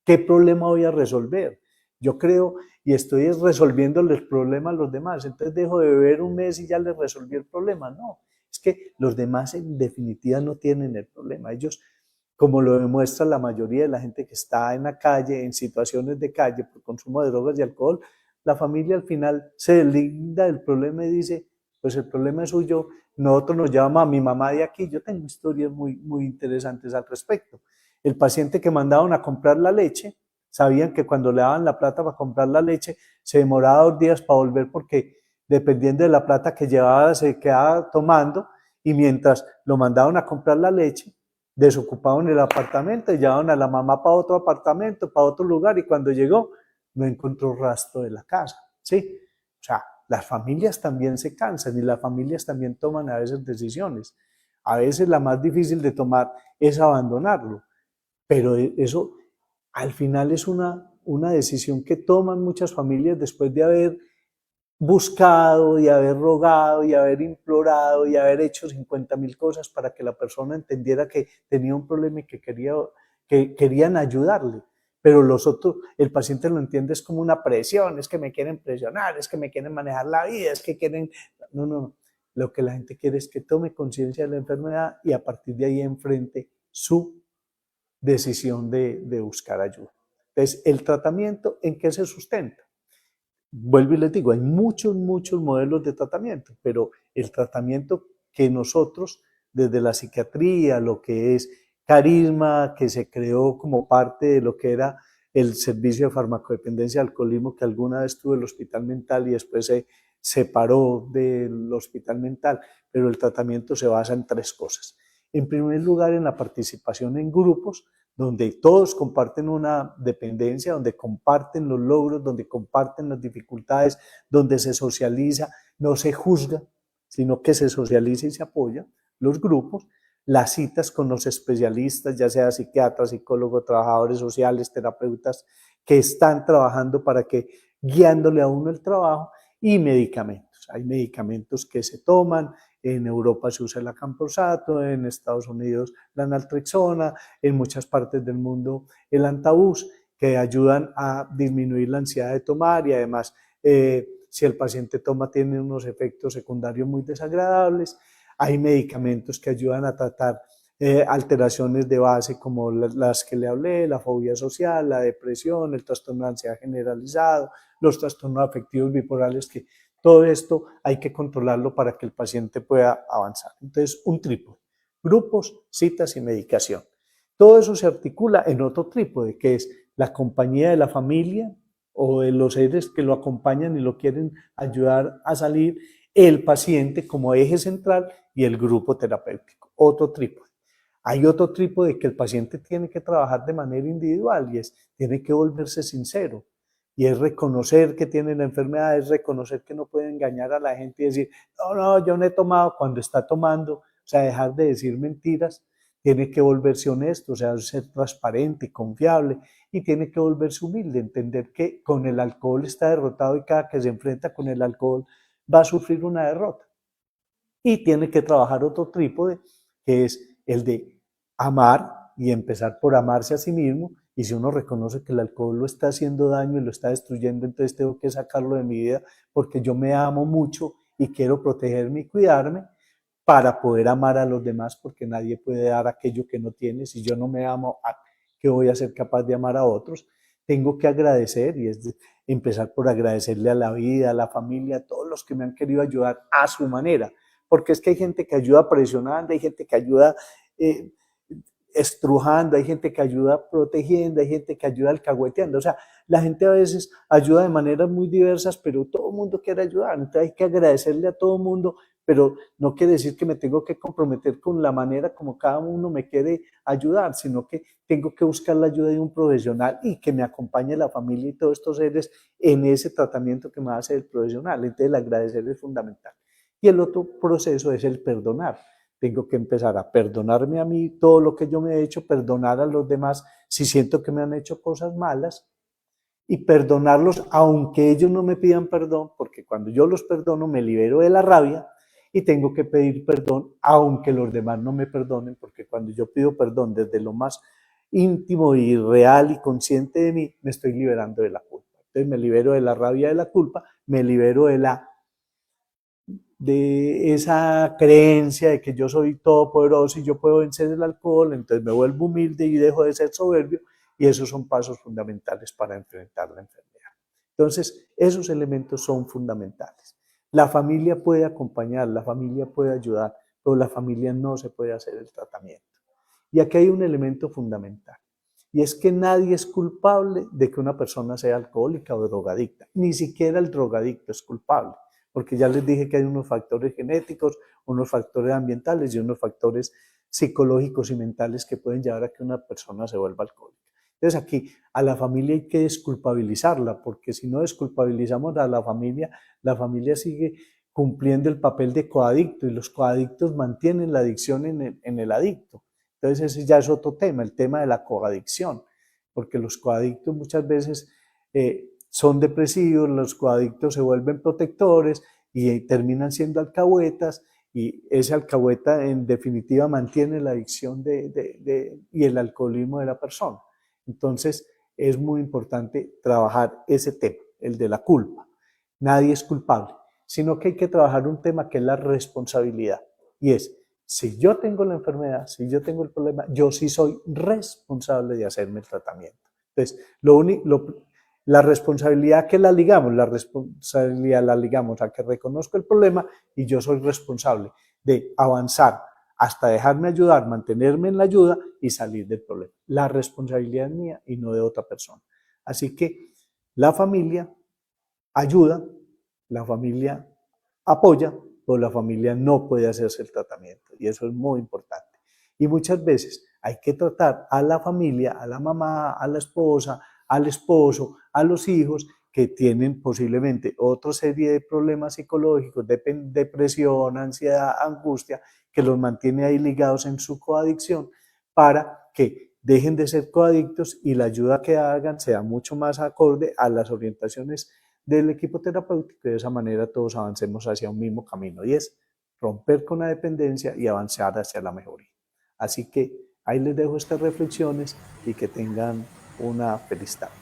¿qué problema voy a resolver? Yo creo y estoy resolviéndole el problema a los demás, entonces dejo de beber un mes y ya les resolví el problema. No, es que los demás en definitiva no tienen el problema. Ellos, como lo demuestra la mayoría de la gente que está en la calle, en situaciones de calle por consumo de drogas y alcohol, la familia al final se deslinda del problema y dice, pues el problema es suyo, nosotros nos llevamos a mi mamá de aquí. Yo tengo historias muy interesantes al respecto. El paciente que mandaron a comprar la leche, sabían que cuando le daban la plata para comprar la leche, se demoraba 2 días para volver porque dependiendo de la plata que llevaba se quedaba tomando y mientras lo mandaban a comprar la leche, desocupaban el apartamento y llevaban a la mamá para otro apartamento, para otro lugar y cuando llegó no encontró rastro de la casa, ¿sí? O sea, las familias también se cansan y las familias también toman a veces decisiones. A veces la más difícil de tomar es abandonarlo, pero eso al final es una decisión que toman muchas familias después de haber buscado y haber rogado y haber implorado y haber hecho 50.000 cosas para que la persona entendiera que tenía un problema y que querían ayudarle. Pero los otros, el paciente lo entiende es como una presión, es que me quieren presionar, es que me quieren manejar la vida, es que quieren... No, no, lo que la gente quiere es que tome conciencia de la enfermedad y a partir de ahí enfrente su decisión de buscar ayuda. Entonces, el tratamiento, ¿en qué se sustenta? Vuelvo y les digo, hay muchos modelos de tratamiento, pero el tratamiento que nosotros, desde la psiquiatría, lo que es Carisma, que se creó como parte de lo que era el servicio de farmacodependencia y alcoholismo, que alguna vez tuvo el hospital mental y después se separó del hospital mental, pero el tratamiento se basa en 3 cosas. En primer lugar, en la participación en grupos, donde todos comparten una dependencia, donde comparten los logros, donde comparten las dificultades, donde se socializa, no se juzga, sino que se socializa y se apoya los grupos, las citas con los especialistas, ya sea psiquiatras, psicólogos, trabajadores sociales, terapeutas, que están trabajando para que guiándole a uno el trabajo, y medicamentos. Hay medicamentos que se toman, en Europa se usa el acamprosato, en Estados Unidos la naltrexona, en muchas partes del mundo el antabús, que ayudan a disminuir la ansiedad de tomar y además si el paciente toma tiene unos efectos secundarios muy desagradables. Hay medicamentos que ayudan a tratar alteraciones de base como las que le hablé, la fobia social, la depresión, el trastorno de ansiedad generalizado, los trastornos afectivos bipolares, que todo esto hay que controlarlo para que el paciente pueda avanzar. Entonces, un trípode: grupos, citas y medicación. Todo eso se articula en otro trípode, que es la compañía de la familia o de los seres que lo acompañan y lo quieren ayudar a salir, el paciente como eje central y el grupo terapéutico, otro trípode. Hay otro trípode que el paciente tiene que trabajar de manera individual y tiene que volverse sincero. Y es reconocer que tiene la enfermedad, es reconocer que no puede engañar a la gente y decir, no, yo no he tomado cuando está tomando. O sea, dejar de decir mentiras, tiene que volverse honesto, o sea, ser transparente y confiable, y tiene que volverse humilde, entender que con el alcohol está derrotado y cada que se enfrenta con el alcohol va a sufrir una derrota. Y tiene que trabajar otro trípode, que es el de amar y empezar por amarse a sí mismo. Y si uno reconoce que el alcohol lo está haciendo daño y lo está destruyendo, entonces tengo que sacarlo de mi vida porque yo me amo mucho y quiero protegerme y cuidarme para poder amar a los demás, porque nadie puede dar aquello que no tiene. Si yo no me amo, ¿qué voy a ser capaz de amar a otros? Tengo que agradecer, y es empezar por agradecerle a la vida, a la familia, a todos los que me han querido ayudar a su manera, porque es que hay gente que ayuda presionando, hay gente que ayuda estrujando, hay gente que ayuda protegiendo, hay gente que ayuda alcahueteando. O sea, la gente a veces ayuda de maneras muy diversas, pero todo el mundo quiere ayudar. Entonces hay que agradecerle a todo el mundo, pero no quiere decir que me tengo que comprometer con la manera como cada uno me quiere ayudar, sino que tengo que buscar la ayuda de un profesional y que me acompañe la familia y todos estos seres en ese tratamiento que me va a hacer el profesional. Entonces el agradecer es fundamental. Y el otro proceso es el perdonar. Tengo que empezar a perdonarme a mí todo lo que yo me he hecho, perdonar a los demás si siento que me han hecho cosas malas y perdonarlos aunque ellos no me pidan perdón, porque cuando yo los perdono me libero de la rabia y tengo que pedir perdón aunque los demás no me perdonen, porque cuando yo pido perdón desde lo más íntimo y real y consciente de mí, me estoy liberando de la culpa. Entonces me libero de la rabia de la culpa, me libero de esa creencia de que yo soy todopoderoso y yo puedo vencer el alcohol, entonces me vuelvo humilde y dejo de ser soberbio, y esos son pasos fundamentales para enfrentar la enfermedad. Entonces, esos elementos son fundamentales. La familia puede acompañar, la familia puede ayudar, pero la familia no se puede hacer el tratamiento. Y aquí hay un elemento fundamental, y es que nadie es culpable de que una persona sea alcohólica o drogadicta, ni siquiera el drogadicto es culpable, porque ya les dije que hay unos factores genéticos, unos factores ambientales y unos factores psicológicos y mentales que pueden llevar a que una persona se vuelva alcohólica. Entonces aquí a la familia hay que desculpabilizarla, porque si no desculpabilizamos a la familia sigue cumpliendo el papel de coadicto y los coadictos mantienen la adicción en el adicto. Entonces ese ya es otro tema, el tema de la coadicción, porque los coadictos muchas veces son depresivos, los coadictos se vuelven protectores y terminan siendo alcahuetas, y ese alcahueta en definitiva mantiene la adicción y el alcoholismo de la persona. Entonces es muy importante trabajar ese tema, el de la culpa. Nadie es culpable, sino que hay que trabajar un tema que es la responsabilidad, y es, si yo tengo la enfermedad, si yo tengo el problema, yo sí soy responsable de hacerme el tratamiento. Entonces, la responsabilidad que la ligamos a que reconozco el problema y yo soy responsable de avanzar hasta dejarme ayudar, mantenerme en la ayuda y salir del problema. La responsabilidad es mía y no de otra persona. Así que la familia ayuda, la familia apoya, pero la familia no puede hacerse el tratamiento, y eso es muy importante. Y muchas veces hay que tratar a la familia, a la mamá, a la esposa, al esposo, a los hijos que tienen posiblemente otra serie de problemas psicológicos, depresión, ansiedad, angustia, que los mantiene ahí ligados en su coadicción, para que dejen de ser coadictos y la ayuda que hagan sea mucho más acorde a las orientaciones del equipo terapéutico, y de esa manera todos avancemos hacia un mismo camino, y es romper con la dependencia y avanzar hacia la mejoría. Así que ahí les dejo estas reflexiones y que tengan una feliz tarde.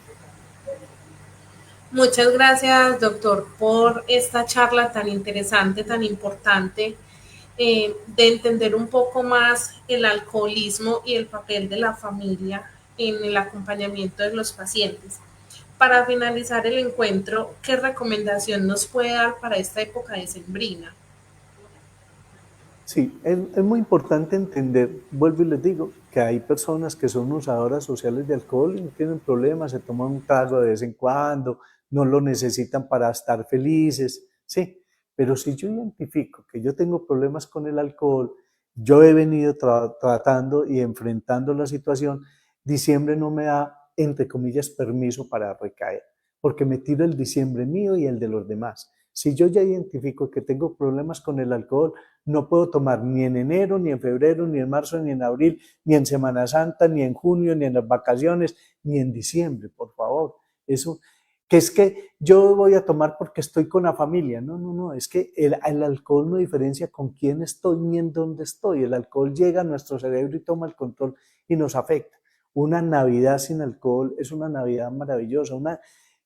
Muchas gracias, doctor, por esta charla tan interesante, tan importante, de entender un poco más el alcoholismo y el papel de la familia en el acompañamiento de los pacientes. Para finalizar el encuentro, ¿qué recomendación nos puede dar para esta época decembrina? Sí, es muy importante entender, vuelvo y les digo, que hay personas que son usadoras sociales de alcohol y no tienen problemas, se toman un trago de vez en cuando, no lo necesitan para estar felices, sí, pero si yo identifico que yo tengo problemas con el alcohol, yo he venido tratando y enfrentando la situación, diciembre no me da, entre comillas, permiso para recaer, porque me tiro el diciembre mío y el de los demás. Si yo ya identifico que tengo problemas con el alcohol, no puedo tomar ni en enero, ni en febrero, ni en marzo, ni en abril, ni en Semana Santa, ni en junio, ni en las vacaciones, ni en diciembre, por favor. Eso, que es que yo voy a tomar porque estoy con la familia. No, no, no, es que el alcohol no diferencia con quién estoy ni en dónde estoy. El alcohol llega a nuestro cerebro y toma el control y nos afecta. Una Navidad sin alcohol es una Navidad maravillosa, una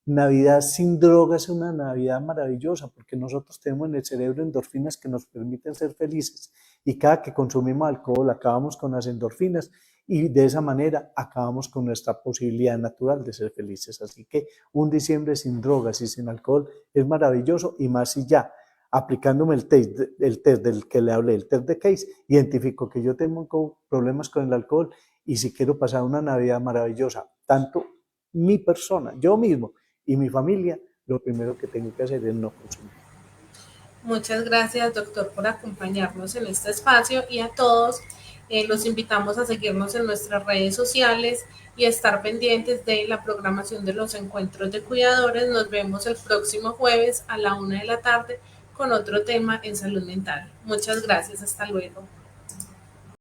Navidad sin drogas es una Navidad maravillosa, porque nosotros tenemos en el cerebro endorfinas que nos permiten ser felices, y cada que consumimos alcohol acabamos con las endorfinas, y de esa manera acabamos con nuestra posibilidad natural de ser felices. Así que un diciembre sin drogas y sin alcohol es maravilloso, y más si ya, aplicándome el test del que le hablé, el test de Case, identifico que yo tengo problemas con el alcohol, y si quiero pasar una Navidad maravillosa, tanto mi persona, yo mismo y mi familia, lo primero que tengo que hacer es no consumir. Muchas gracias, doctor, por acompañarnos en este espacio, y a todos los invitamos a seguirnos en nuestras redes sociales y a estar pendientes de la programación de los encuentros de cuidadores. Nos vemos el próximo jueves a la 1 de la tarde con otro tema en salud mental. Muchas gracias, hasta luego.